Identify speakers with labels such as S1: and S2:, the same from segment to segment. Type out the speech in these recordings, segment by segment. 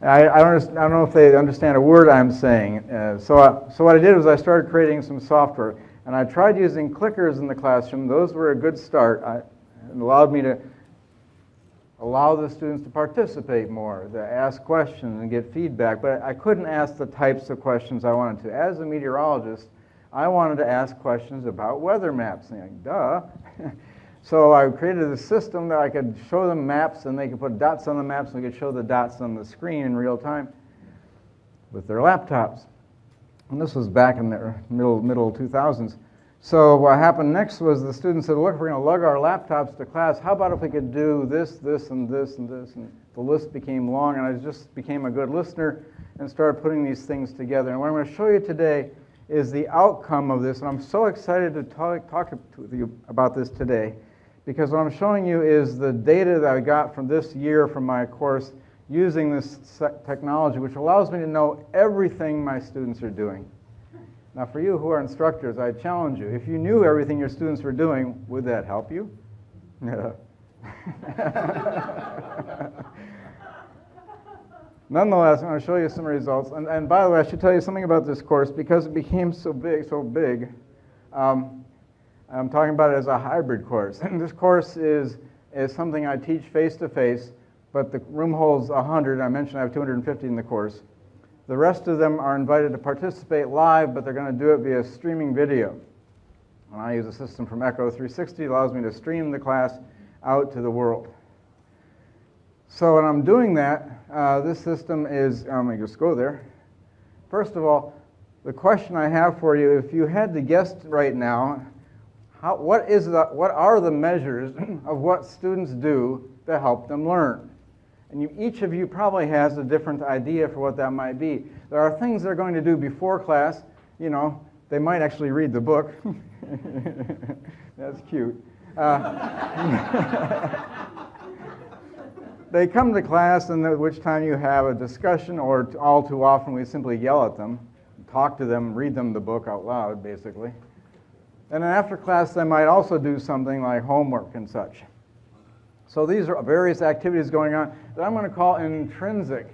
S1: I don't know if they understand a word I'm saying. So what I did was I started creating some software, and I tried using clickers in the classroom. Those were a good start. It allowed me to allow the students to participate more, to ask questions and get feedback, but I couldn't ask the types of questions I wanted to. As a meteorologist, I wanted to ask questions about weather maps. And duh. So I created a system that I could show them maps, and they could put dots on the maps, and we could show the dots on the screen in real time with their laptops. And this was back in the middle 2000s. So what happened next was the students said, look, we're going to lug our laptops to class. How about if we could do this, this, and this, and this? And the list became long, and I just became a good listener and started putting these things together. And what I'm going to show you today is the outcome of this. And I'm so excited to talk to you about this today, because what I'm showing you is the data that I got from this year from my course using this technology, which allows me to know everything my students are doing. Now, for you who are instructors, I challenge you. If you knew everything your students were doing, would that help you? Yeah. Nonetheless, I'm going to show you some results. And by the way, I should tell you something about this course. Because it became so big, I'm talking about it as a hybrid course. And this course is something I teach face-to-face, but the room holds 100. I mentioned I have 250 in the course. The rest of them are invited to participate live, but they're going to do it via streaming video. And I use a system from Echo 360. It allows me to stream the class out to the world. So when I'm doing that, this system is, let me just go there. First of all, the question I have for you, if you had to guess right now, what are the measures of what students do to help them learn? And each of you probably has a different idea for what that might be. There are things they're going to do before class. You know, they might actually read the book. That's cute. They come to class, and at which time you have a discussion, or all too often we simply yell at them, talk to them, read them the book out loud, basically. And then after class, they might also do something like homework and such. So these are various activities going on that I'm going to call intrinsic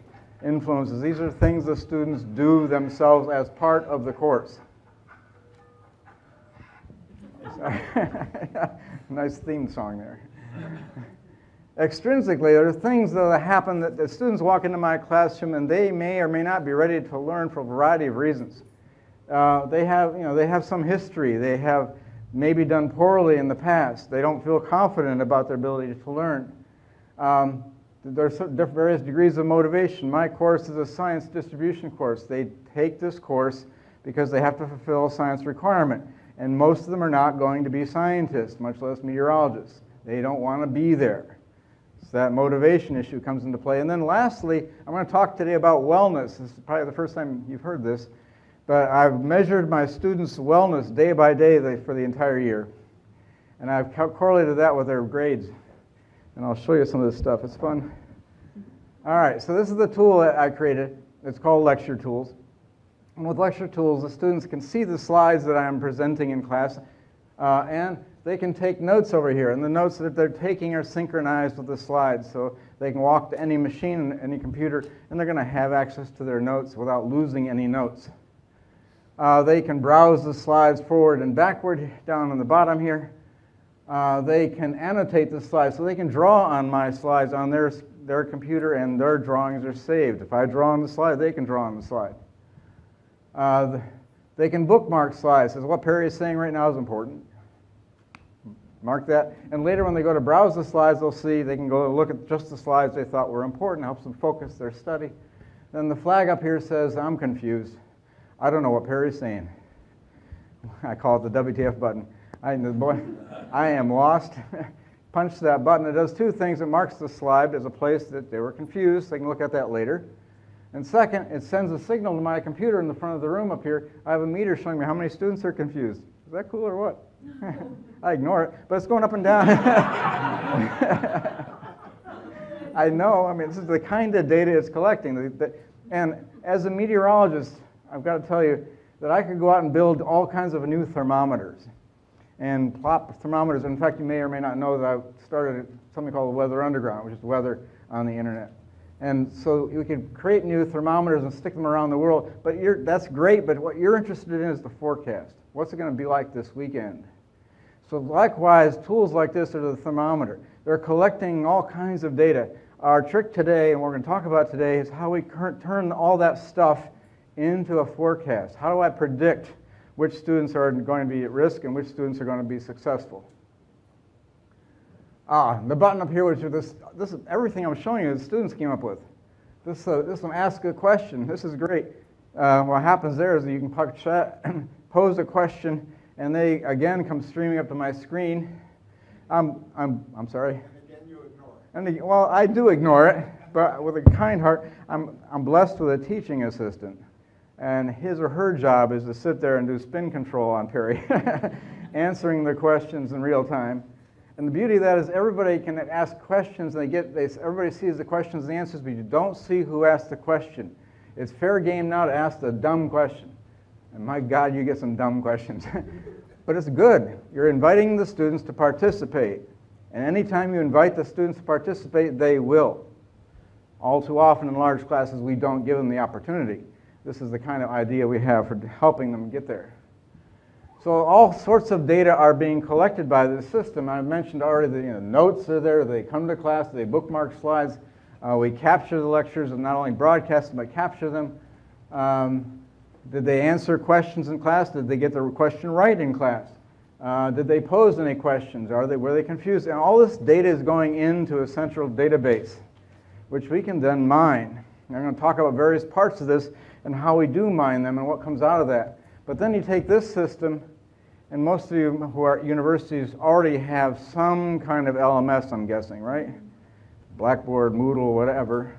S1: influences. These are things the students do themselves as part of the course. Nice theme song there. Extrinsically, there are things that happen that the students walk into my classroom and they may or may not be ready to learn for a variety of reasons. They have some history. They have maybe done poorly in the past. They don't feel confident about their ability to learn. There's various degrees of motivation. My course is a science distribution course. They take this course because they have to fulfill a science requirement. And most of them are not going to be scientists, much less meteorologists. They don't want to be there. So that motivation issue comes into play. And then lastly, I'm going to talk today about wellness. This is probably the first time you've heard this. But I've measured my students' wellness day by day for the entire year. And I've correlated that with their grades. And I'll show you some of this stuff. It's fun. All right, so this is the tool that I created. It's called Lecture Tools. And with Lecture Tools, the students can see the slides that I'm presenting in class, and they can take notes over here. And the notes that they're taking are synchronized with the slides. So they can walk to any machine, any computer, and they're going to have access to their notes without losing any notes. They can browse the slides forward and backward down on the bottom here. They can annotate the slides, so they can draw on my slides on their computer, and their drawings are saved. If I draw on the slide, they can draw on the slide. They can bookmark slides. So what Perry is saying right now is important. Mark that. And later when they go to browse the slides, they'll see they can go look at just the slides they thought were important, helps them focus their study. Then the flag up here says, I'm confused. I don't know what Perry's saying. I call it the WTF button. I am lost. Punch that button. It does two things. It marks the slide as a place that they were confused. They can look at that later. And second, it sends a signal to my computer in the front of the room up here. I have a meter showing me how many students are confused. Is that cool or what? I ignore it, but it's going up and down. I know. I mean, this is the kind of data it's collecting. And as a meteorologist, I've got to tell you that I could go out and build all kinds of new thermometers and plop thermometers. In fact, you may or may not know that I've started something called the Weather Underground, which is weather on the internet. And so we could create new thermometers and stick them around the world. But that's great, but what you're interested in is the forecast. What's it going to be like this weekend? So likewise, tools like this are the thermometer. They're collecting all kinds of data. Our trick today, and what we're going to talk about today, is how we turn all that stuff into a forecast. How do I predict which students are going to be at risk and which students are going to be successful? The button up here, which is this is everything I'm showing you, the students came up with. This one, ask a question. This is great. What happens there is that you can pose a question, and they again come streaming up to my screen. I'm sorry.
S2: And again, you ignore it.
S1: Well, I do ignore it, but with a kind heart. I'm blessed with a teaching assistant, and his or her job is to sit there and do spin control on Perry, answering the questions in real time. And the beauty of that is everybody can ask questions, and everybody sees the questions and the answers, but you don't see who asked the question. It's fair game now to ask the dumb question. And my God, you get some dumb questions. But it's good. You're inviting the students to participate. And anytime you invite the students to participate, they will. All too often in large classes, we don't give them the opportunity. This is the kind of idea we have for helping them get there. So all sorts of data are being collected by the system. I mentioned already the notes are there. They come to class. They bookmark slides. We capture the lectures and not only broadcast them, but capture them. Did they answer questions in class? Did they get the question right in class? Did they pose any questions? Were they confused? And all this data is going into a central database, which we can then mine. And I'm going to talk about various parts of this and how we do mine them and what comes out of that. But then you take this system, and most of you who are at universities already have some kind of LMS, I'm guessing, right? Blackboard, Moodle, whatever.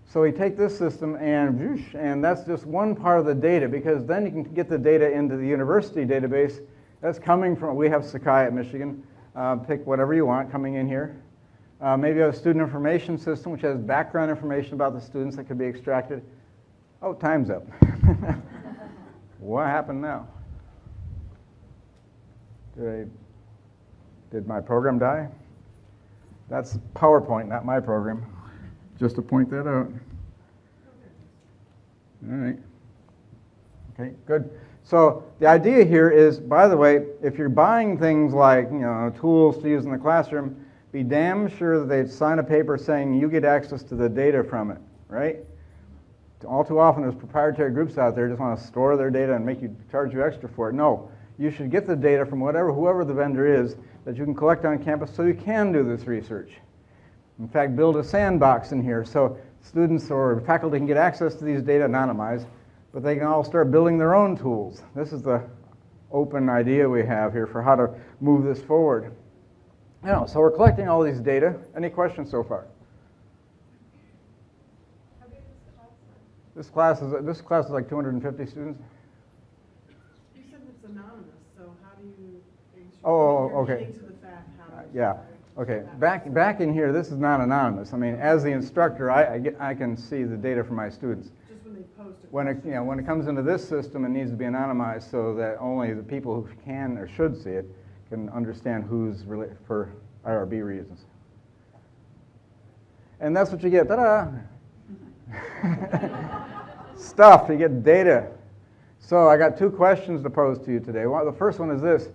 S1: So we take this system, and that's just one part of the data, because then you can get the data into the university database. That's coming from, we have Sakai at Michigan. Pick whatever you want coming in here. Maybe you have a student information system, which has background information about the students that could be extracted. Oh, time's up. What happened now? Did my program die? That's PowerPoint, not my program. Just to point that out. All right. Okay, good. So the idea here is, by the way, if you're buying things like tools to use in the classroom, be damn sure that they sign a paper saying you get access to the data from it, right? All too often there's proprietary groups out there who just want to store their data and charge you extra for it. No, you should get the data from whoever the vendor is that you can collect on campus so you can do this research. In fact, build a sandbox in here so students or faculty can get access to these data anonymized, but they can all start building their own tools. This is the open idea we have here for how to move this forward. So we're collecting all these data. Any questions so far?
S3: How big is
S1: This class is like 250 students.
S3: You said it's anonymous, so how do you?
S1: Okay.
S3: To the fact how
S1: Yeah. Okay. Back in here, this is not anonymous. I mean, as the instructor, I can see the data from my students.
S3: Just when they post it.
S1: When it comes into this system, it needs to be anonymized so that only the people who can or should see it can understand who's related for IRB reasons. And that's what you get. Ta-da! Stuff. You get data. So I got two questions to pose to you today. The first one is this.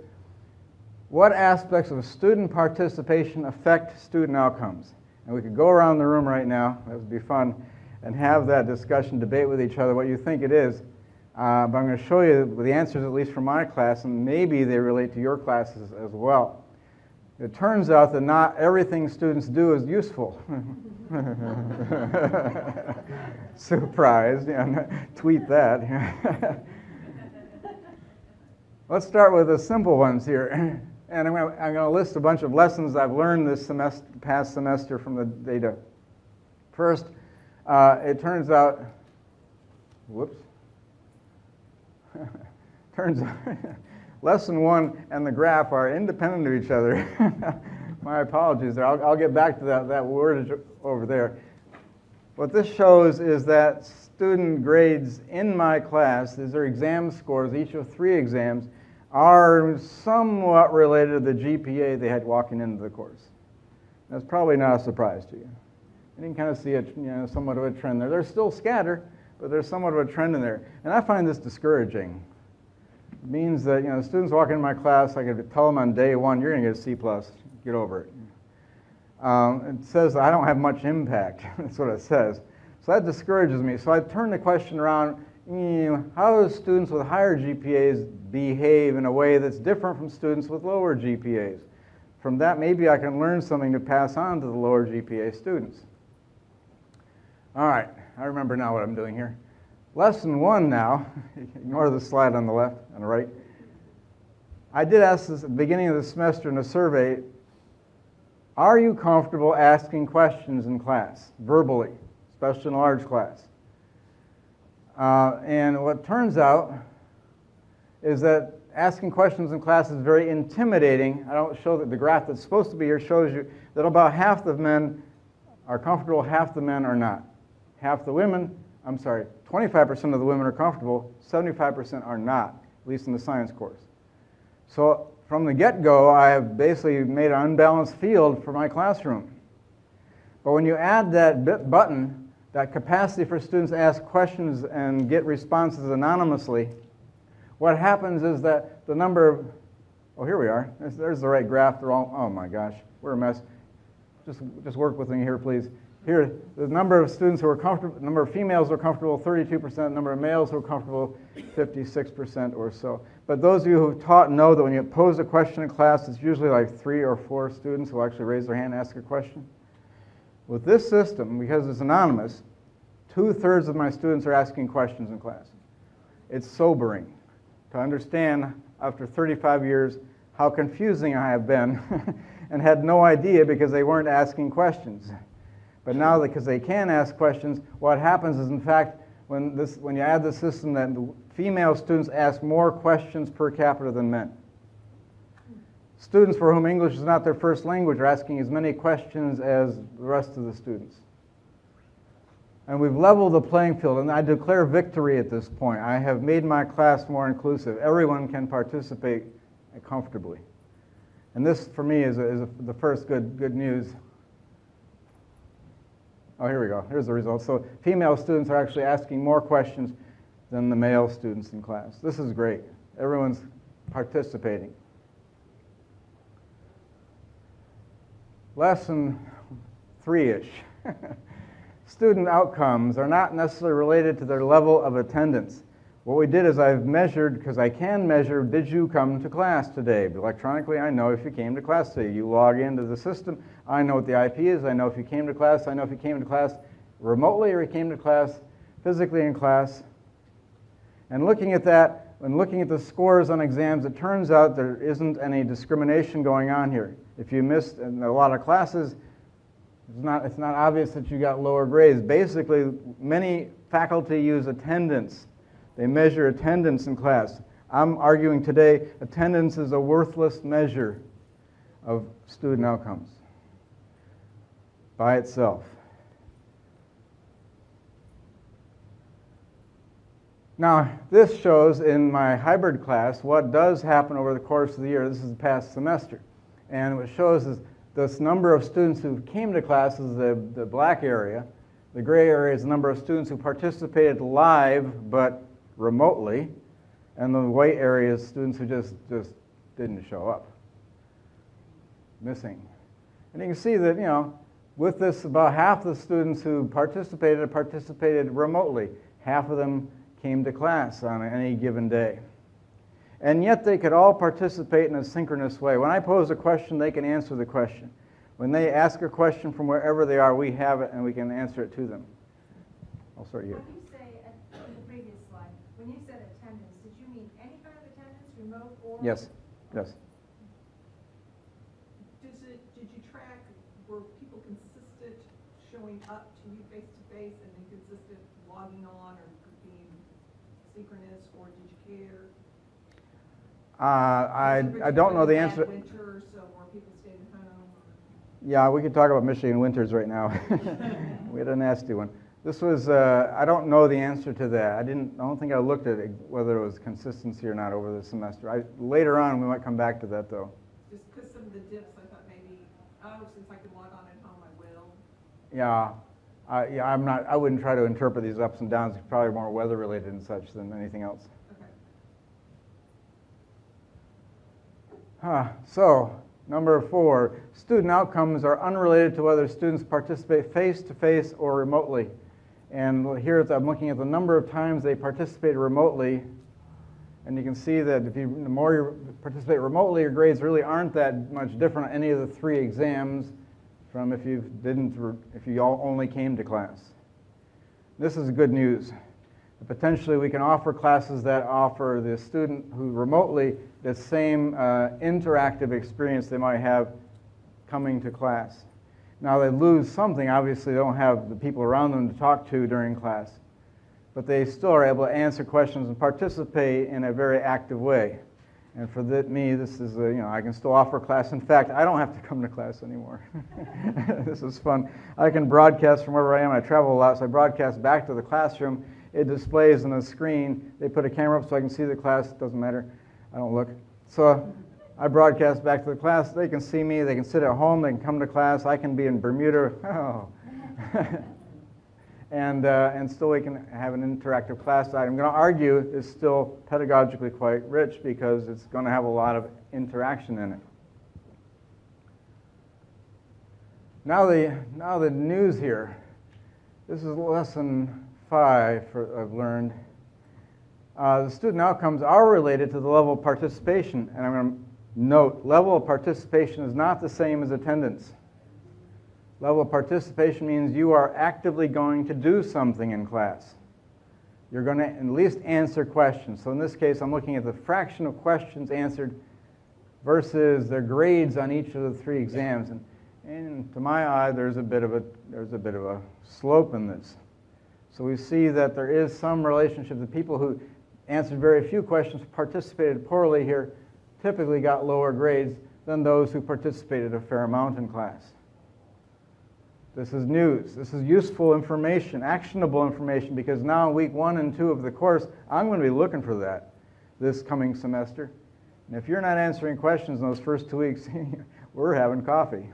S1: What aspects of student participation affect student outcomes? And we could go around the room right now, that would be fun, and have that discussion, debate with each other what you think it is. But I'm going to show you the answers, at least from my class, and maybe they relate to your classes as well. It turns out that not everything students do is useful. Surprise, tweet that. Let's start with the simple ones here. And I'm going to list a bunch of lessons I've learned this past semester from the data. First, it turns out, turns out lesson one and the graph are independent of each other. My apologies there. I'll get back to that wordage over there. What this shows is that student grades in my class, these are exam scores, each of 3 exams, are somewhat related to the GPA they had walking into the course. That's probably not a surprise to you. And you can kind of see somewhat of a trend there. There's still scatter, but there's somewhat of a trend in there. And I find this discouraging. It means that the students walk into my class, I could tell them on day one, you're going to get a C+. Get over it. It says I don't have much impact. That's what it says. So that discourages me. So I turn the question around, how do students with higher GPAs behave in a way that's different from students with lower GPAs? From that, maybe I can learn something to pass on to the lower GPA students. All right, I remember now what I'm doing here. Lesson 1 now, ignore the slide on the left and the right. I did ask this at the beginning of the semester in a survey, are you comfortable asking questions in class, verbally, especially in a large class? And what turns out is that asking questions in class is very intimidating. I don't show that the graph that's supposed to be here shows you that about half the men are comfortable, half the men are not. Half the women, 25% of the women are comfortable, 75% are not, at least in the science course. So from the get-go, I have basically made an unbalanced field for my classroom. But when you add that button, that capacity for students to ask questions and get responses anonymously, what happens is that the number of, oh, here we are. There's the right graph. They're all, oh my gosh, we're a mess. Just work with me here, please. Here, the number of students who are comfortable, the number of females who are comfortable, 32%, the number of males who are comfortable, 56% or so. But those of you who've taught know that when you pose a question in class, it's usually like 3 or 4 students who actually raise their hand and ask a question. With this system, because it's anonymous, 2/3 of my students are asking questions in class. It's sobering to understand, after 35 years, how confusing I have been and had no idea because they weren't asking questions. But now, because they can ask questions, what happens is, in fact, when you add the system, that the female students ask more questions per capita than men. Students for whom English is not their first language are asking as many questions as the rest of the students. And we've leveled the playing field, and I declare victory at this point. I have made my class more inclusive. Everyone can participate comfortably. And this, for me, is the first good news. Oh, here we go. Here's the results. So female students are actually asking more questions than the male students in class. This is great. Everyone's participating. Lesson 3-ish. Student outcomes are not necessarily related to their level of attendance. What we did is I've measured, because I can measure, did you come to class today? Electronically, I know if you came to class today. You log into the system, I know what the IP is, I know if you came to class, I know if you came to class remotely or you came to class physically in class. And looking at that, when looking at the scores on exams, it turns out there isn't any discrimination going on here. If you missed in a lot of classes, it's not obvious that you got lower grades. Basically, many faculty use attendance. They measure attendance in class. I'm arguing today attendance is a worthless measure of student outcomes by itself. Now, this shows in my hybrid class what does happen over the course of the year. This is the past semester. And what shows is this number of students who came to class is the black area. The gray area is the number of students who participated live but remotely. And the white area is students who just didn't show up. Missing. And you can see that, with this, about half the students who participated remotely. Half of them came to class on any given day. And yet they could all participate in a synchronous way. When I pose a question, they can answer the question. When they ask a question from wherever they are, we have it and we can answer it to them. I'll start here.
S2: When you say, in the previous slide, when you said attendance, did you mean any kind of attendance, remote or?
S1: Yes.
S3: Did you track, were people consistent showing up to you face to face and then consistent logging on or being synchronous, or did you care?
S1: I don't know the answer.
S3: Winter, so more people stayed at home.
S1: Yeah, we could talk about Michigan winters right now. We had a nasty one. This was, I don't know the answer to that. I don't think I looked at it, whether it was consistency or not over the semester. Later on, we might come back to that, though.
S3: Just because some of the dips, I thought maybe, since I can log on at home, I will.
S1: Yeah, I wouldn't try to interpret these ups and downs. It's probably more weather related and such than anything else.
S3: Okay.
S1: So, number 4, student outcomes are unrelated to whether students participate face-to-face or remotely. And here I'm looking at the number of times they participated remotely, and you can see that the more you participate remotely, your grades really aren't that much different on any of the 3 exams from if you all only came to class. This is good news. Potentially we can offer classes that offer the student who remotely the same interactive experience they might have coming to class. Now they lose something. Obviously they don't have the people around them to talk to during class, but they still are able to answer questions and participate in a very active way. And for me, this is I can still offer class. In fact, I don't have to come to class anymore. This is fun. I can broadcast from wherever I am. I travel a lot, so I broadcast back to the classroom. It displays on the screen. They put a camera up so I can see the class. It doesn't matter. I don't look. So I broadcast back to the class. They can see me. They can sit at home. They can come to class. I can be in Bermuda. Oh. And still we can have an interactive class. I'm going to argue it's still pedagogically quite rich because it's going to have a lot of interaction in it. Now the news here. This is lesson 5 I've learned. The student outcomes are related to the level of participation. And I'm going to note, level of participation is not the same as attendance. Level of participation means you are actively going to do something in class. You're going to at least answer questions. So in this case, I'm looking at the fraction of questions answered versus their grades on each of the 3 exams. And to my eye, there's a bit of a slope in this. So we see that there is some relationship. The people who answered very few questions, participated poorly here, typically got lower grades than those who participated a fair amount in class. This is news. This is useful information, actionable information, because now in week 1 and 2 of the course, I'm going to be looking for that this coming semester. And if you're not answering questions in those first 2 weeks, we're having coffee.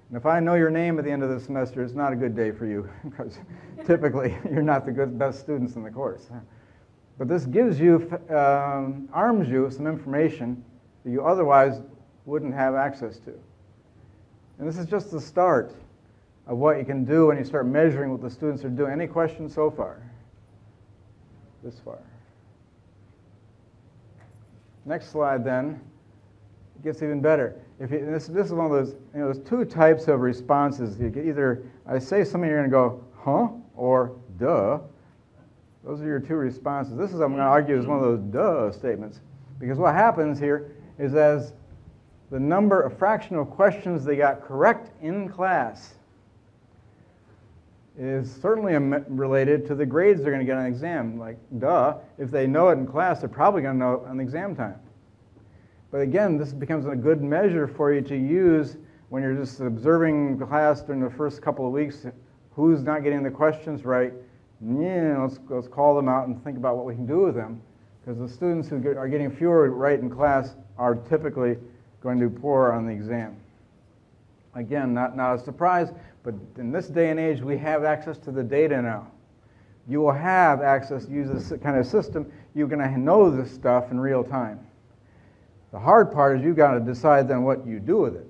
S1: And if I know your name at the end of the semester, it's not a good day for you, because typically you're not the best students in the course. But this gives you, arms you with some information that you otherwise wouldn't have access to. And this is just the start of what you can do when you start measuring what the students are doing. Any questions so far? This far. Next slide then. It gets even better. This is one of those, there's 2 types of responses. You get either, I say something, you're going to go, huh, or duh. Those are your 2 responses. This is, I'm going to argue, is one of those duh statements. Because what happens here is as the number of fraction of questions they got correct in class is certainly related to the grades they're going to get on an exam. Like, duh, if they know it in class, they're probably going to know it on exam time. But again, this becomes a good measure for you to use when you're just observing class during the first couple of weeks. Who's not getting the questions right? Yeah, let's call them out and think about what we can do with them. Because the students who are getting fewer right in class are typically going to do poor on the exam. Again, not a surprise, but in this day and age, we have access to the data now. You will have access to use this kind of system. You're going to know this stuff in real time. The hard part is you've got to decide then what you do with it.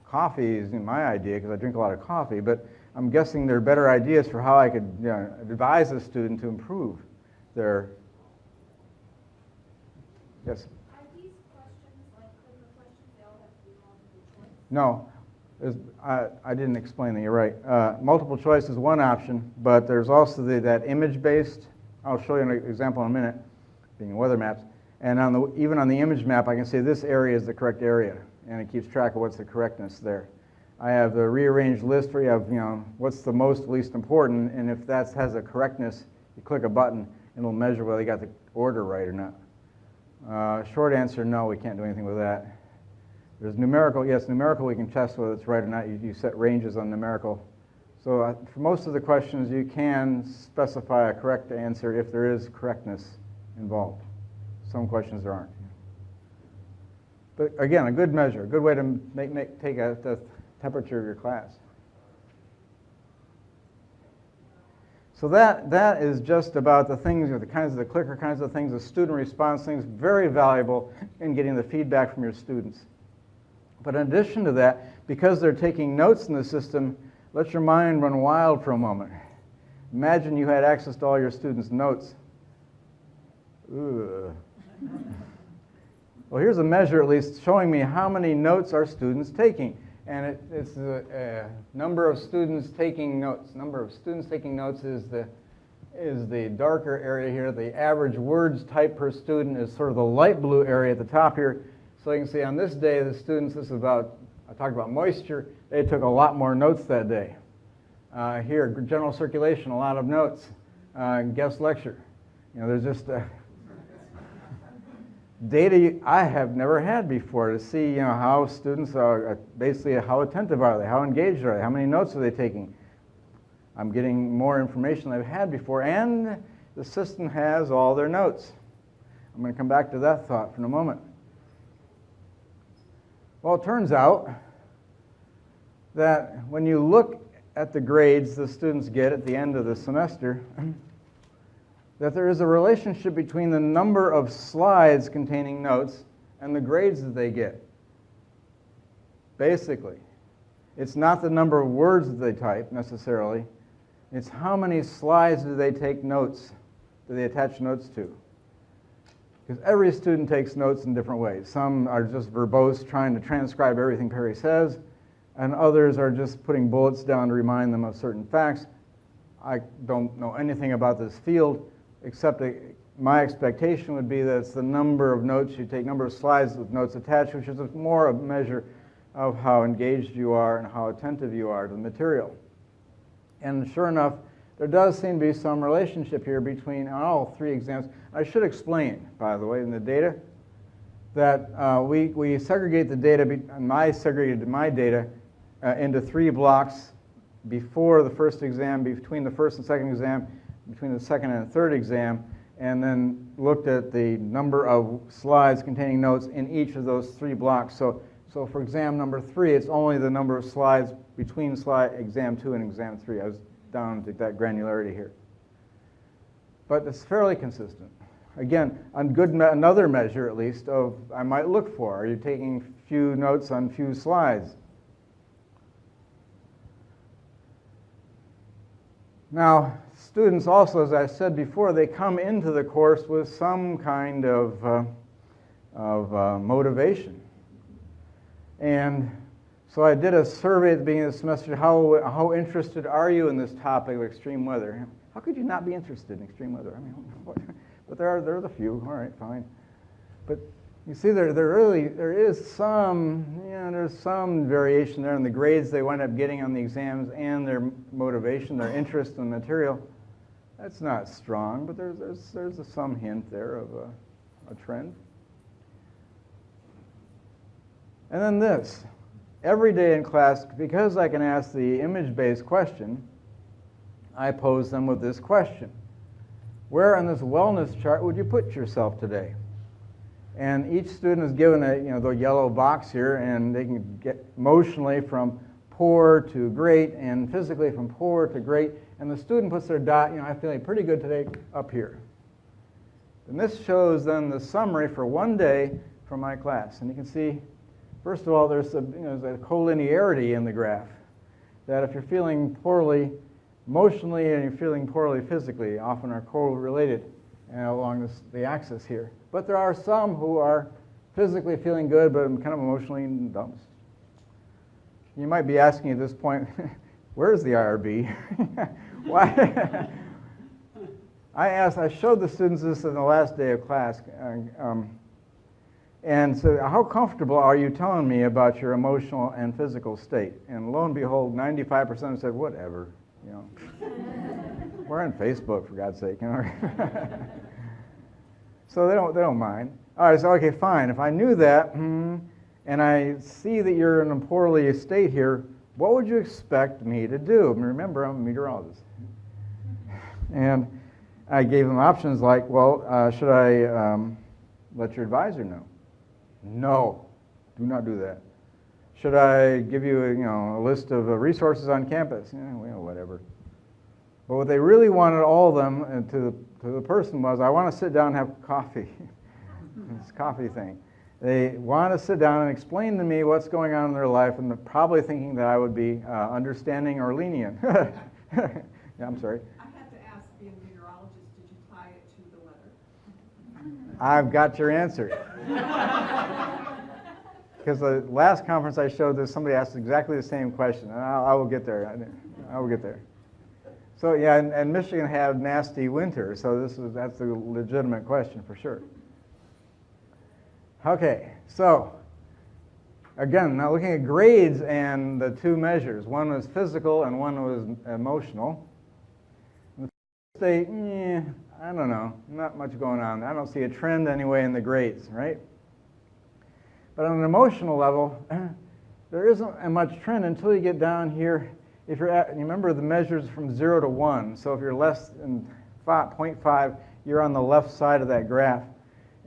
S1: Coffee is my idea because I drink a lot of coffee, but I'm guessing there are better ideas for how I could advise a student to improve their... Yes?
S2: Are these questions like clicker questions? They all have to be multiple choice?
S1: No. I didn't explain that. You're right. Multiple choice is one option, but there's also that image-based. I'll show you an example in a minute, being weather maps. And even on the image map, I can say this area is the correct area, and it keeps track of what's the correctness there. I have the rearranged list where you have, what's the most least important, and if that has a correctness, you click a button, and it'll measure whether you got the order right or not. Short answer, no, we can't do anything with that. There's numerical, yes, numerical we can test whether it's right or not. You set ranges on numerical. So for most of the questions, you can specify a correct answer if there is correctness involved. Some questions there aren't. But again, a good measure, a good way to take the temperature of your class. So that is just about the things, the clicker kinds of things, the student response things, very valuable in getting the feedback from your students. But in addition to that, because they're taking notes in the system, let your mind run wild for a moment. Imagine you had access to all your students' notes. Ugh. Well, here's a measure at least showing me how many notes are students taking. And it's the number of students taking notes. Number of students taking notes is the darker area here. The average words typed per student is sort of the light blue area at the top here. So you can see on this day, the students, this is about, I talked about moisture, they took a lot more notes that day. Here, general circulation, a lot of notes. Guest lecture. There's just data I have never had before to see, how students are, basically how attentive are they, how engaged are they, how many notes are they taking. I'm getting more information than I've had before, and the system has all their notes. I'm going to come back to that thought in a moment. Well, it turns out that when you look at the grades the students get at the end of the semester, that there is a relationship between the number of slides containing notes and the grades that they get. Basically, it's not the number of words that they type necessarily, it's how many slides do they take notes, do they attach notes to. Because every student takes notes in different ways. Some are just verbose, trying to transcribe everything Perry says, and others are just putting bullets down to remind them of certain facts. I don't know anything about this field, except my expectation would be that it's the number of notes you take, number of slides with notes attached, which is more a measure of how engaged you are and how attentive you are to the material. And sure enough, there does seem to be some relationship here between all three exams. I should explain, by the way, in the data, that we segregate the data, I segregated my data into 3 blocks before the first exam, between the first and second exam, between the second and third exam, and then looked at the number of slides containing notes in each of those 3 blocks. So for exam number 3, it's only the number of slides between exam 2 and exam 3. I was down to that granularity here. But it's fairly consistent. Again, another measure at least of I might look for. Are you taking few notes on few slides? Now, students also, as I said before, they come into the course with some kind of motivation. And so I did a survey at the beginning of the semester, how interested are you in this topic of extreme weather? How could you not be interested in extreme weather? I mean, but there are the few, all right, fine. But you see, there is some, there's some variation there in the grades they wind up getting on the exams and their motivation, their interest in the material. That's not strong, but there's some hint there of a trend. And then this, every day in class, because I can ask the image-based question, I pose them with this question. Where on this wellness chart would you put yourself today? And each student is given the yellow box here, and they can get emotionally from poor to great, and physically from poor to great. And the student puts their dot, I'm feeling pretty good today, up here. And this shows then the summary for one day from my class. And you can see, first of all, there's a collinearity in the graph. That if you're feeling poorly emotionally and you're feeling poorly physically, often are correlated along the axis here. But there are some who are physically feeling good, but kind of emotionally dumps. You might be asking at this point, where's the IRB? Why? I showed the students this in the last day of class. And so how comfortable are you telling me about your emotional and physical state? And lo and behold, 95% said, whatever. We're on Facebook, for God's sake. So they don't mind. All right, so okay, fine. If I knew that, and I see that you're in a poorly state here, what would you expect me to do? And remember, I'm a meteorologist. And I gave them options like, well, should I let your advisor know? No, do not do that. Should I give you a list of resources on campus? Whatever. But what they really wanted, all of them, and to the person was, I want to sit down and have coffee. This coffee thing. They want to sit down and explain to me what's going on in their life, and they're probably thinking that I would be understanding or lenient. Yeah, I'm sorry.
S3: I have to ask, being a meteorologist, did you tie it to the weather?
S1: I've got your answer. Because the last conference I showed this, somebody asked exactly the same question, and I will get there. I will get there. So yeah, and Michigan had nasty winter, so that's a legitimate question for sure. Okay, so again, now looking at grades and the two measures. One was physical and one was emotional. The state, I don't know, not much going on. I don't see a trend anyway in the grades, right? But on an emotional level, there isn't much trend until you get down here. If you're at, you remember the measures from 0 to 1. So if you're less than 0.5, you're on the left side of that graph.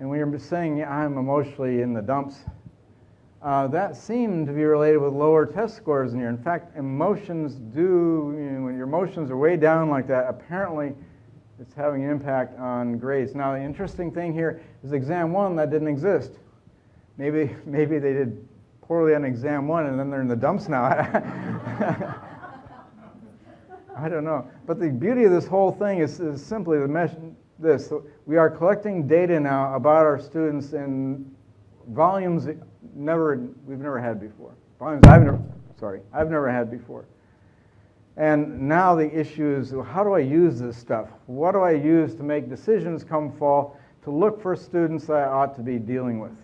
S1: And when you're saying, yeah, I'm emotionally in the dumps, that seemed to be related with lower test scores in here. In fact, emotions do, when your emotions are way down like that, apparently it's having an impact on grades. Now, the interesting thing here is exam 1, that didn't exist. Maybe they did poorly on exam 1 and then they're in the dumps now. I don't know. But the beauty of this whole thing is simply this. So we are collecting data now about our students in volumes we've never had before. Volumes I've never had before. And now the issue is, how do I use this stuff? What do I use to make decisions come fall to look for students that I ought to be dealing with?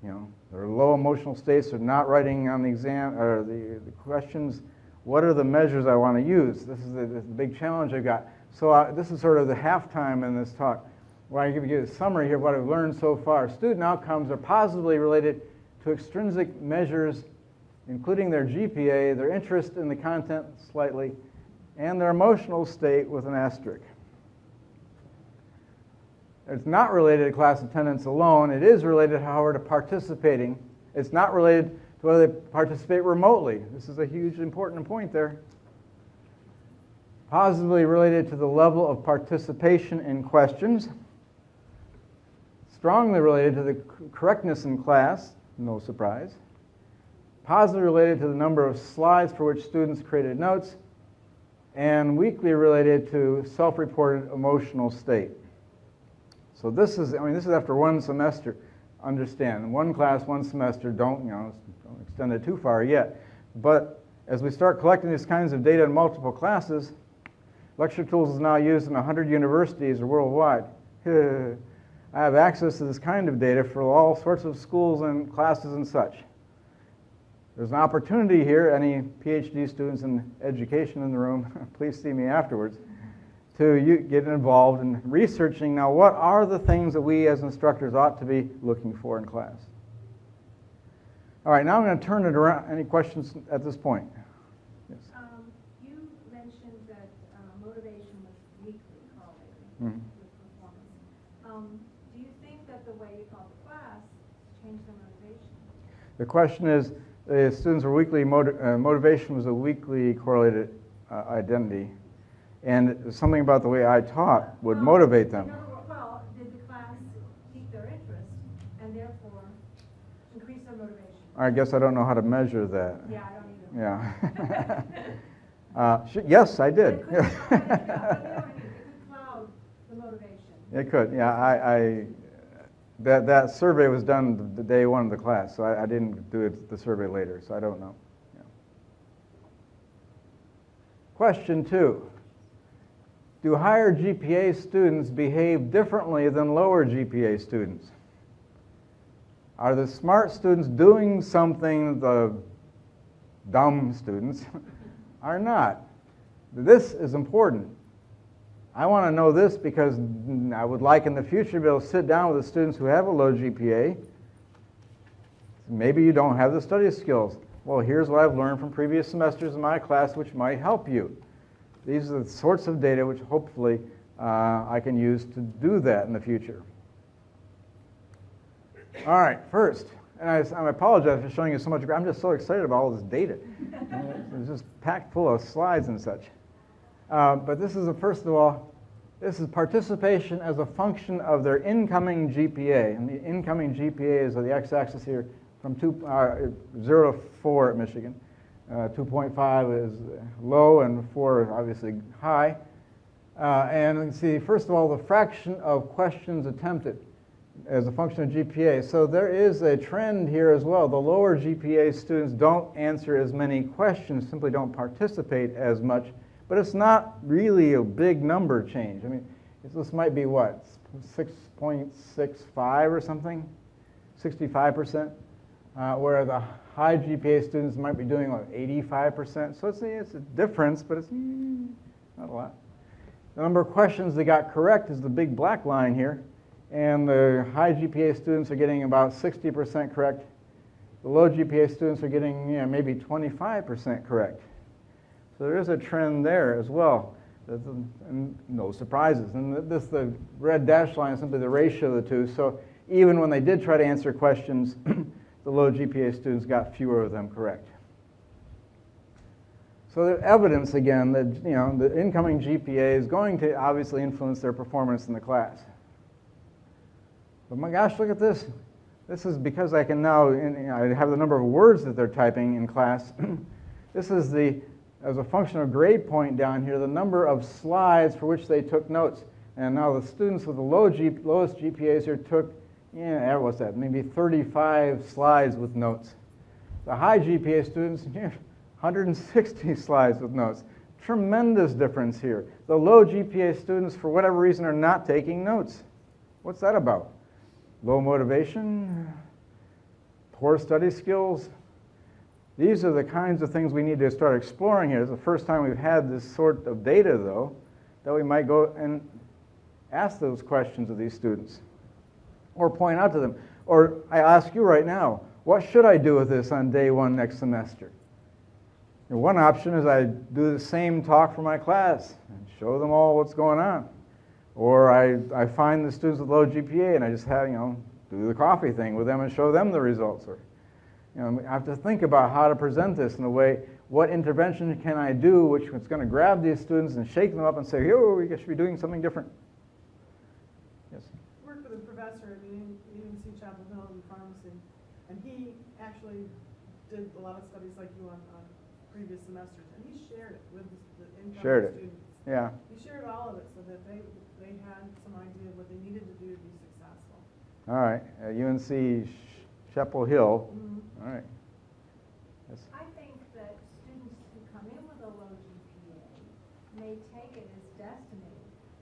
S1: You know, they're low emotional states, they're not writing on the exam or the questions. What are the measures I want to use? This is the big challenge I've got. So this is sort of the halftime in this talk, where I give you a summary here of what I've learned so far. Student outcomes are positively related to extrinsic measures, including their GPA, their interest in the content slightly, and their emotional state with an asterisk. It's not related to class attendance alone. It is related, however, to participating. It's not related to whether they participate remotely. This is a huge important point there. Positively related to the level of participation in questions. Strongly related to the correctness in class, no surprise. Positively related to the number of slides for which students created notes. And weakly related to self-reported emotional state. So this is after one semester. Understand, one class, one semester, don't extend it too far yet. But as we start collecting these kinds of data in multiple classes, Lecture Tools is now used in 100 universities worldwide. I have access to this kind of data for all sorts of schools and classes and such. There's an opportunity here, any PhD students in education in the room, please see me afterwards, to get involved in researching now what are the things that we as instructors ought to be looking for in class. All right, now I'm going to turn it around. Any questions at this point? Yes.
S2: You mentioned that motivation was weakly correlated with performance. Do you think that the way you taught the class changed their motivation?
S1: The question is, the students were weakly, motivation was a weakly correlated identity. And something about the way I taught would motivate them.
S2: Well, did the class pique their interest and therefore increase their motivation?
S1: I guess I don't know how to measure that.
S2: Yeah, I don't either.
S1: Yeah. Yes, I did.
S2: It could cloud the motivation.
S1: It could, yeah. That survey was done the day one of the class, so I didn't do the survey later, so I don't know. Yeah. Question 2. Do higher GPA students behave differently than lower GPA students? Are the smart students doing something the dumb students are not? This is important. I want to know this because I would like in the future to be able to sit down with the students who have a low GPA. Maybe you don't have the study skills. Well, here's what I've learned from previous semesters in my class which might help you. These are the sorts of data which hopefully I can use to do that in the future. All right, first, and I apologize for showing you so much. I'm just so excited about all this data. It's just packed full of slides and such. But this is, first of all, this is participation as a function of their incoming GPA. And the incoming GPA is on the x-axis here from 0 to 4 at Michigan. 2.5 is low and 4 is obviously high. And you can see, first of all, the fraction of questions attempted as a function of GPA. So there is a trend here as well. The lower GPA students don't answer as many questions, simply don't participate as much. But it's not really a big number change. I mean, this might be what, 6.65 or something, 65%, where the high GPA students might be doing what, 85%. So it's a difference, but it's not a lot. The number of questions they got correct is the big black line here, and the high GPA students are getting about 60% correct. The low GPA students are getting maybe 25% correct. So there is a trend there as well, and no surprises. And the red dashed line is simply the ratio of the two. So even when they did try to answer questions, the low GPA students got fewer of them correct. So there's evidence, again, that the incoming GPA is going to obviously influence their performance in the class. But my gosh, look at this. This is because I can now I have the number of words that they're typing in class. This is as a function of grade point down here, the number of slides for which they took notes. And now the students with the lowest GPAs here took, what's that, maybe 35 slides with notes. The high GPA students, 160 slides with notes. Tremendous difference here. The low GPA students, for whatever reason, are not taking notes. What's that about? Low motivation? Poor study skills? These are the kinds of things we need to start exploring here. It's the first time we've had this sort of data, though, that we might go and ask those questions of these students or point out to them. Or I ask you right now, what should I do with this on day one next semester? One option is I do the same talk for my class and show them all what's going on. Or I find the students with low GPA and I just have, do the coffee thing with them and show them the results. Or, I have to think about how to present this in a way, what intervention can I do which is going to grab these students and shake them up and say, oh, we should be doing something different. Yes?
S3: I worked with a professor at UNC Chapel Hill in pharmacy, and he actually did a lot of studies like you on previous semesters, and he shared it with the incoming students.
S1: Yeah.
S3: He shared all of it so that they had some idea of what they needed to do to be successful.
S1: All right. UNC Chapel Hill.
S3: Mm-hmm.
S1: All right. Yes.
S2: I think that students who come in with a low GPA may take it as destiny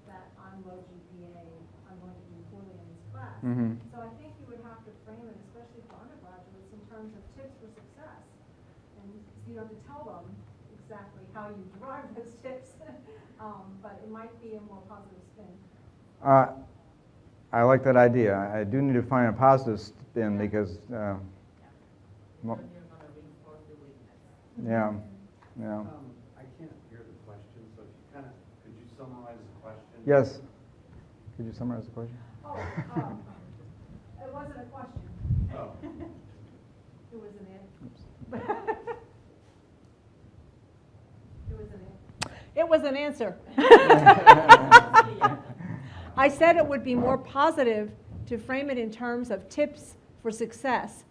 S2: that I'm low GPA, I'm going to do poorly in this class.
S1: Mm-hmm.
S2: So I think you would have to frame it, especially for undergraduates, in terms of tips for success. And you have to tell them exactly how you derive those tips, but it might be a more positive spin.
S1: I like that idea. I do need to find a positive spin because, yeah.
S4: I can't hear the question, so if you could you summarize the question?
S1: Yes. Could you summarize the question?
S2: It wasn't a question.
S4: Oh.
S2: It was an answer. It was an answer.
S5: I said it would be more positive to frame it in terms of tips for success,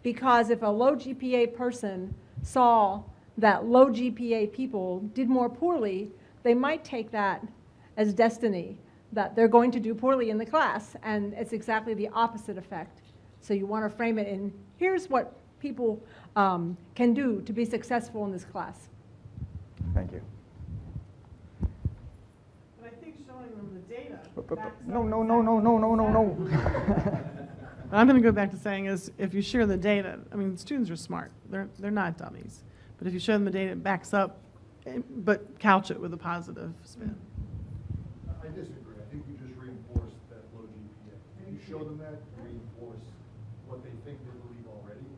S5: because if a low GPA person saw that low GPA people did more poorly, they might take that as destiny, that they're going to do poorly in the class, and it's exactly the opposite effect. So you want to frame it in, here's what people can do to be successful in this class.
S1: Thank you.
S3: But I think showing them the data.
S1: No.
S6: I'm going to go back to saying is if you share the data, I mean, students are smart. They're not dummies. But if you show them the data, it backs up, but couch it with a positive spin.
S7: I disagree. I think you just reinforce that low GPA. If you show them that, you reinforce what they think they believe already.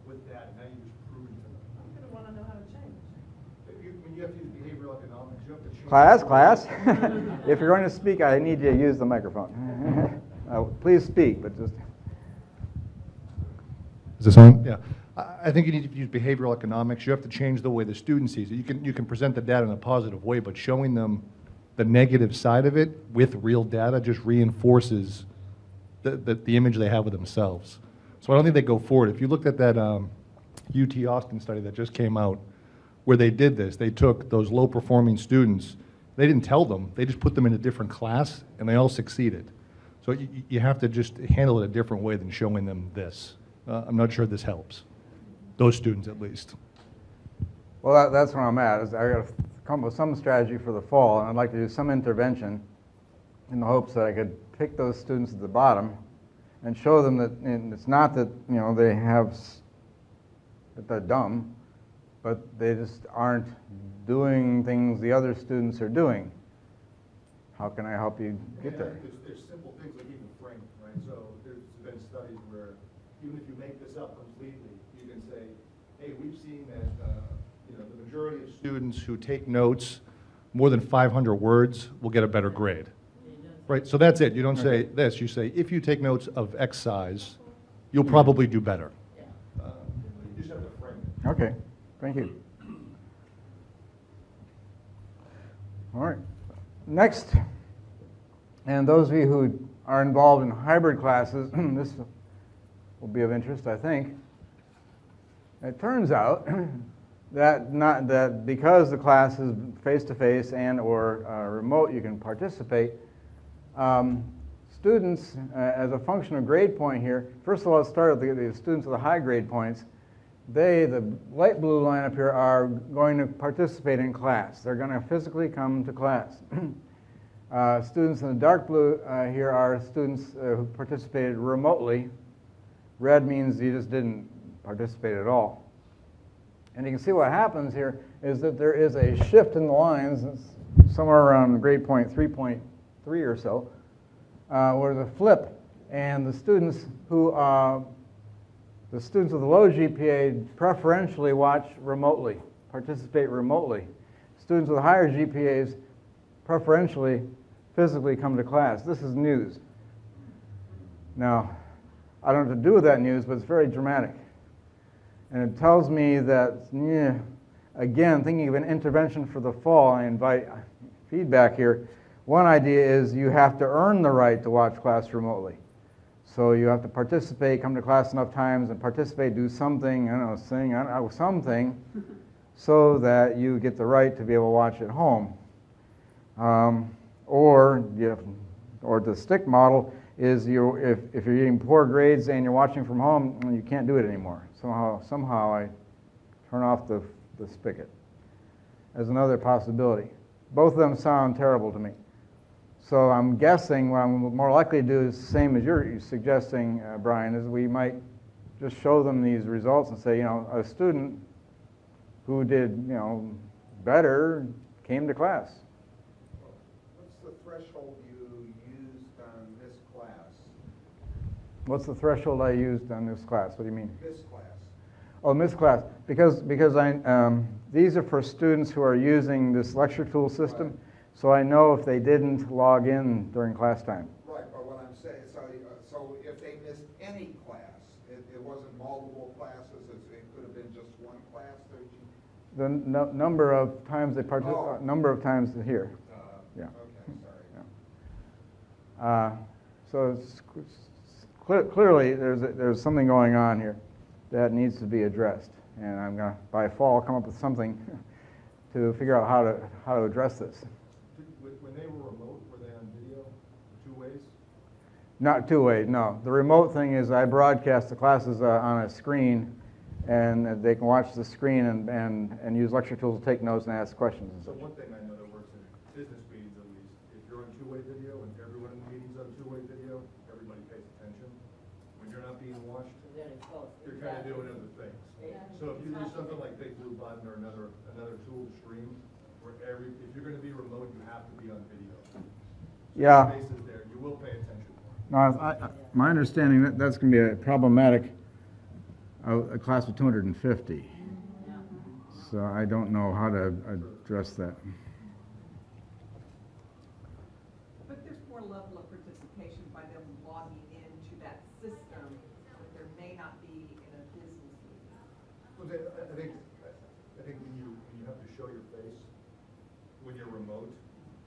S7: With that, now you just prove it to them.
S3: I'm going to want to know how to change.
S7: When you have to use behavioral economics, you have to change.
S1: Class. If you're going to speak, I need you to use the microphone. Please speak, but just.
S7: Is this on? Yeah. I think you need to use behavioral economics. You have to change the way the student sees it. You can present the data in a positive way, but showing them the negative side of it with real data just reinforces the image they have of themselves. So I don't think they go forward. If you looked at that UT Austin study that just came out, where they did this, they took those low-performing students, they didn't tell them, they just put them in a different class, and they all succeeded. So you have to just handle it a different way than showing them this. I'm not sure this helps, those students at least.
S1: Well, that's where I'm at. Is I got to come up with some strategy for the fall, and I'd like to do some intervention in the hopes that I could pick those students at the bottom and show them that, and it's not that they have that they're dumb, but they just aren't doing things the other students are doing. How can I help you get there?
S7: There's simple things like even framing, right? So there's been studies where even if you make this up completely, you can say, hey, we've seen that the majority of students who take notes more than 500 words will get a better grade. Right, so that's it. You don't say this. You say, if you take notes of X size, you'll probably do better. You just have to frame it.
S1: Okay, thank you. All right. Next, and those of you who are involved in hybrid classes, this will be of interest, I think. It turns out that because the class is face-to-face and or remote, you can participate. Students, as a function of grade point here, first of all, let's start with the students with the high grade points. The light blue line up here, are going to participate in class. They're going to physically come to class. Students in the dark blue here are students who participated remotely. Red means you just didn't participate at all. And you can see what happens here is that there is a shift in the lines somewhere around grade point 3.3 or so, where there's a flip, and the students with the low GPA preferentially watch remotely, participate remotely. Students with higher GPAs preferentially physically come to class. This is news. Now, I don't know what to do with that news, but it's very dramatic. And it tells me that, again, thinking of an intervention for the fall, I invite feedback here. One idea is you have to earn the right to watch class remotely. So you have to participate, come to class enough times and participate, do something, I don't know, sing, I don't know, something, so that you get the right to be able to watch at home. Or the stick model is if you're getting poor grades and you're watching from home, you can't do it anymore. Somehow I turn off the spigot as another possibility. Both of them sound terrible to me. So I'm guessing what I'm more likely to do is the same as you're suggesting, Brian, is we might just show them these results and say, a student who did, better came to class.
S8: What's the threshold you used on this class?
S1: What's the threshold I used on this class? What do you mean?
S8: This class.
S1: Oh, Miss Class, because these are for students who are using this lecture tool system,
S8: Right.
S1: So I know if they didn't log in during class time.
S8: Right, but what I'm saying, so if they missed any class, it wasn't multiple classes, it could have been just one class that you...
S1: The number of times they number of times here. Yeah.
S8: Okay, sorry.
S1: Yeah. So clearly there's something going on here that needs to be addressed, and I'm going to by fall come up with something to figure out how to address this.
S7: When they were remote, were they on video 2 ways?
S1: Not 2 ways, no. The remote thing is I broadcast the classes on a screen, and they can watch the screen and use lecture tools to take notes and ask questions. And
S7: So
S1: such.
S7: one thing I know that works in business meetings at least, if you're on 2-way video and everyone in the meeting's on 2-way video, everybody pays attention. When you're not being watched, you're kind of doing other things. So if you do something like Big Blue Button or another tool to stream, where if you're going to be remote, you have to be on video. So
S1: Yeah.
S7: space is there. You will pay attention
S1: No,
S7: more.
S1: my understanding that's going to be a problematic. A class of 250. So I don't know how to address that.
S3: But there's more level of participation by them logging into that system that there may not be in a business meeting.
S7: I think when you have to show your face, when you're remote,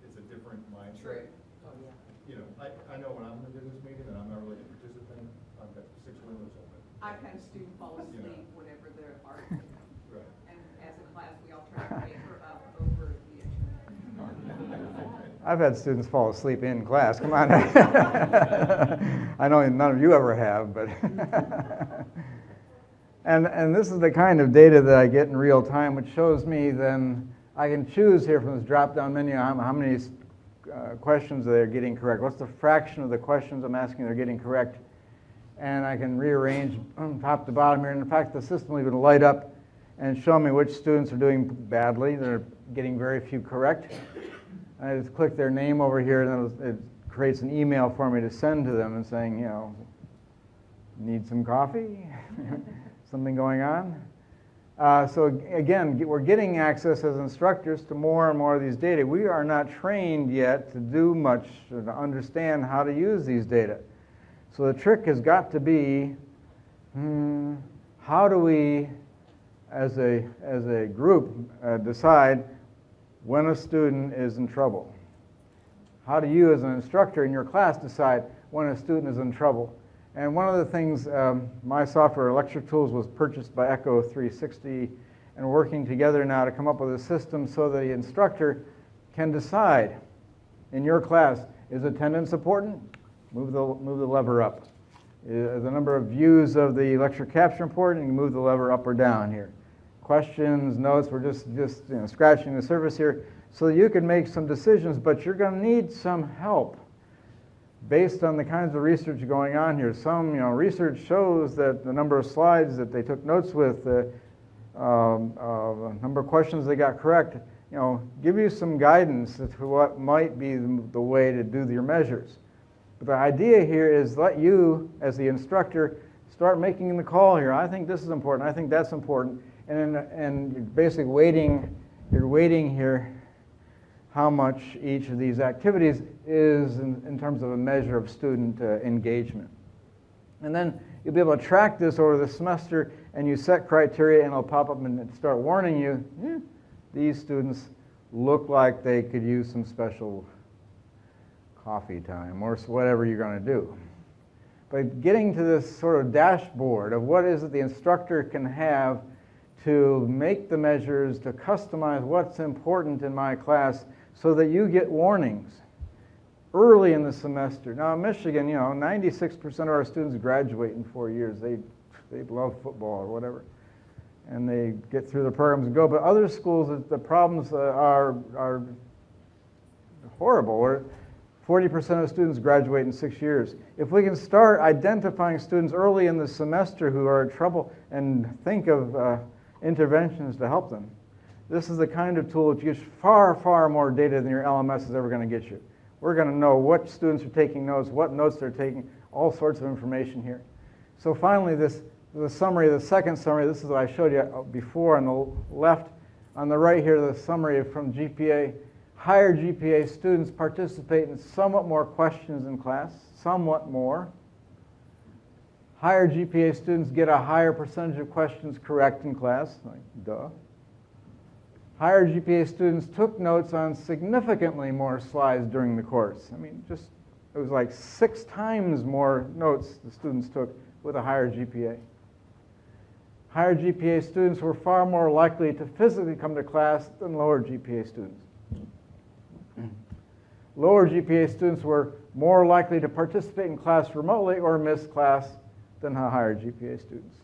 S7: it's a different mindset.
S3: Oh, yeah.
S7: You know, I know when I'm in a business meeting and I'm not really a participant, I've got 6 windows open.
S3: I've had a student fall
S7: You know.
S3: asleep whenever there are,
S7: Right.
S3: and as a class, we all try to wake her up over the internet.
S1: I've had students fall asleep in class. Come on. I know none of you ever have, but. And this is the kind of data that I get in real time, which shows me then I can choose here from this drop-down menu how many questions they're getting correct. What's the fraction of the questions I'm asking they're getting correct? And I can rearrange from top to bottom here. And in fact, the system will even light up and show me which students are doing badly. They're getting very few correct. I just click their name over here, and it creates an email for me to send to them and saying, you know, need some coffee? Something going on? So again, we're getting access as instructors to more and more of these data. We are not trained yet to do much or to understand how to use these data. So the trick has got to be, how do we, as a group, decide when a student is in trouble? How do you, as an instructor in your class, decide when a student is in trouble? And one of the things, my software, Lecture Tools, was purchased by Echo 360, and working together now to come up with a system so that the instructor can decide in your class, is attendance important? Move the lever up. Is the number of views of the lecture capture important? You can move the lever up or down here. Questions, notes, we're just scratching the surface here so that you can make some decisions, but you're going to need some help based on the kinds of research going on here. Some research shows that the number of slides that they took notes with, the number of questions they got correct, give you some guidance as to what might be the way to do your measures. But the idea here is let you, as the instructor, start making the call here. I think this is important. I think that's important. And you're basically weighting here how much each of these activities is in terms of a measure of student engagement. And then you'll be able to track this over the semester, and you set criteria, and it'll pop up and start warning you, these students look like they could use some special coffee time or whatever you're going to do. But getting to this sort of dashboard of what is it the instructor can have to make the measures, to customize what's important in my class so that you get warnings early in the semester. Now in Michigan, 96% of our students graduate in 4 years. They love football or whatever, and they get through the programs and go. But other schools, the problems are horrible. Or 40% of students graduate in 6 years. If we can start identifying students early in the semester who are in trouble and think of interventions to help them, this is the kind of tool that gives far, far more data than your LMS is ever going to get you. We're going to know what students are taking notes, what notes they're taking, all sorts of information here. So finally, the second summary, this is what I showed you before on the left. On the right here, the summary from GPA. Higher GPA students participate in somewhat more questions in class, somewhat more. Higher GPA students get a higher percentage of questions correct in class, like duh. Higher GPA students took notes on significantly more slides during the course. I mean, it was like 6 times more notes the students took with a higher GPA. Higher GPA students were far more likely to physically come to class than lower GPA students. Lower GPA students were more likely to participate in class remotely or miss class than higher GPA students.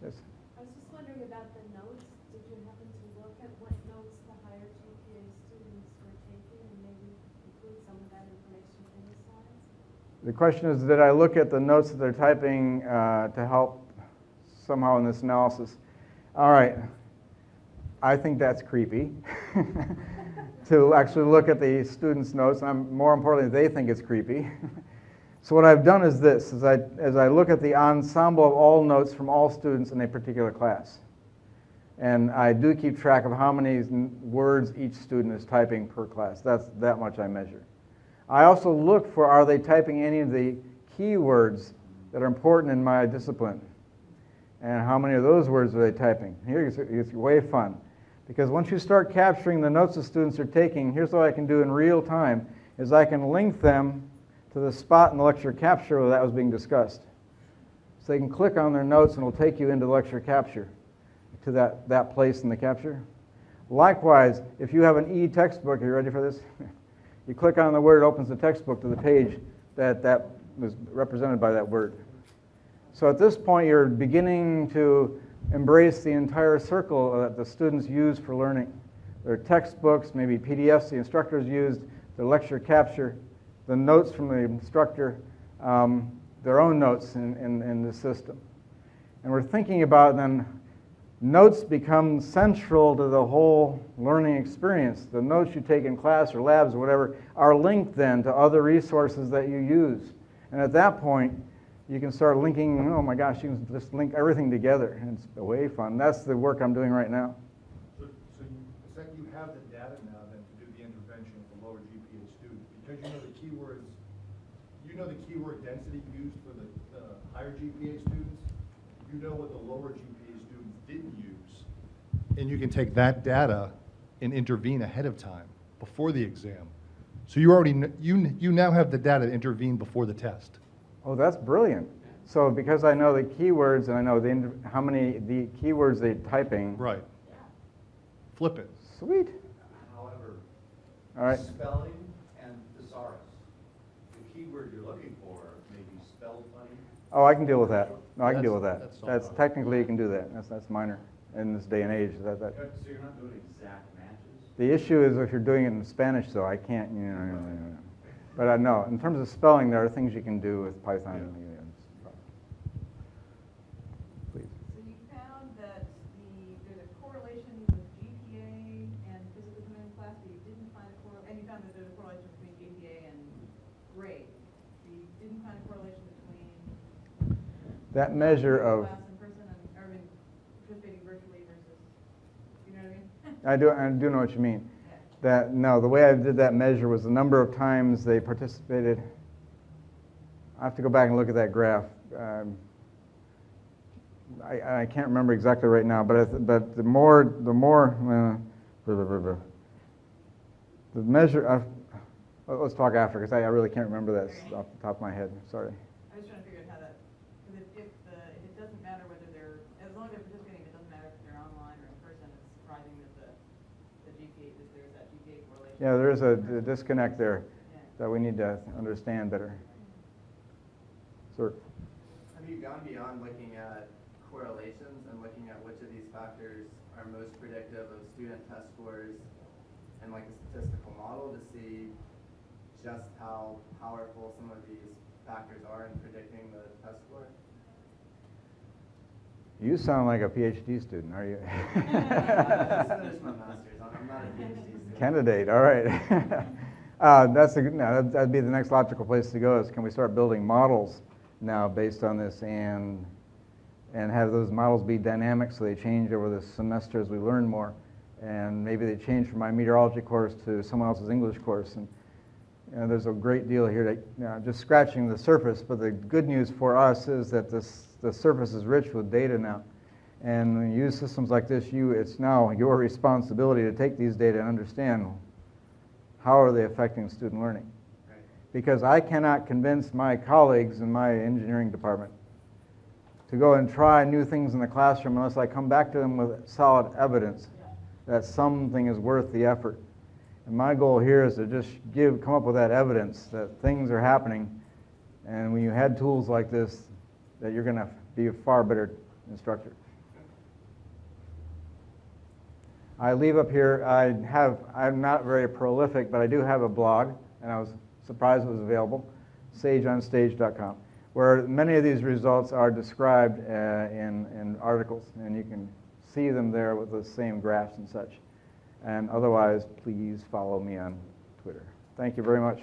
S1: Yes?
S2: I was just wondering about the notes. Did you happen to look at what notes the higher GPA students were taking and maybe include some of that information in the slides?
S1: The question is, did I look at the notes that they're typing to help somehow in this analysis? All right. I think that's creepy. To actually look at the students' notes, and more importantly, they think it's creepy. So what I've done is this, as I look at the ensemble of all notes from all students in a particular class. And I do keep track of how many words each student is typing per class. That's that much I measure. I also look for, are they typing any of the keywords that are important in my discipline? And how many of those words are they typing? Here it's way fun. Because once you start capturing the notes the students are taking, here's what I can do in real time, is I can link them to the spot in the lecture capture where that was being discussed. So they can click on their notes and it'll take you into the lecture capture, to that place in the capture. Likewise, if you have an e-textbook, are you ready for this? You click on the word, it opens the textbook to the page that was represented by that word. So at this point, you're beginning to embrace the entire circle that the students use for learning. Their textbooks, maybe PDFs the instructors used, the lecture capture, the notes from the instructor, their own notes in the system. And we're thinking about then notes become central to the whole learning experience. The notes you take in class or labs or whatever are linked then to other resources that you use. And at that point, you can start linking, oh my gosh, you can just link everything together. And it's way fun. That's the work I'm doing right now.
S7: So you have the data now then to do the intervention with the lower GPA students. Because you know the keywords, you know the keyword density used for the higher GPA students, you know what the lower GPA students didn't use. And you can take that data and intervene ahead of time, before the exam. So you already, you now have the data to intervene before the test.
S1: Oh, that's brilliant. So because I know the keywords and I know how many the keywords they're typing.
S7: Right. Flip it.
S1: Sweet.
S4: However,
S1: All right.
S4: spelling and thesaurus, the keyword you're looking for may be spelled funny.
S1: Oh, I can deal with that. No, I can deal with that.
S7: That's
S1: That's technically you can do that. That's minor in this day and age.
S4: So you're not doing exact matches?
S1: The issue is if you're doing it in Spanish, though, I can't. But I know in terms of spelling, there are things you can do with Python.
S7: Yeah.
S1: Please.
S3: So you found that there's a correlation with GPA and physical domain class, but you didn't find a correlation, and you found that there's a correlation between GPA and grade. But you didn't find a correlation between
S1: That measure of
S3: class in person and participating virtually versus, you know what I mean?
S1: I do know what you mean. No, the way I did that measure was the number of times they participated. I have to go back and look at that graph. I can't remember exactly right now, but the measure. Let's talk after, because I really can't remember that off the top of my head. Sorry.
S3: I was trying to figure out how that, because if it doesn't matter whether as long as they're participating, it doesn't matter if they're online or in person, it's surprising that the GPA, that there's that GPA correlation.
S1: Yeah, there is a disconnect there
S3: Yeah.
S1: that we need to understand better. Sir.
S9: Have you gone beyond looking at correlations and looking at which of these factors are most predictive of student test scores and like a statistical model to see just how powerful some of these factors are in predicting the test score?
S1: You sound like a PhD student, are you?
S9: I just finished my master's. I'm not a PhD student.
S1: Candidate, all right. That'd be the next logical place to go is can we start building models now based on this and have those models be dynamic so they change over the semester as we learn more. And maybe they change from my meteorology course to someone else's English course. And there's a great deal here, just scratching the surface, but the good news for us is that the surface is rich with data now. And when you use systems like this, it's now your responsibility to take these data and understand how are they affecting student learning.
S9: Right.
S1: Because I cannot convince my colleagues in my engineering department to go and try new things in the classroom unless I come back to them with solid evidence that something is worth the effort. And my goal here is to just come up with that evidence that things are happening, and when you had tools like this, that you're going to be a far better instructor. I leave up here, I'm not very prolific, but I do have a blog, and I was surprised it was available, sageonstage.com, where many of these results are described in articles, and you can see them there with the same graphs and such. And otherwise, please follow me on Twitter. Thank you very much.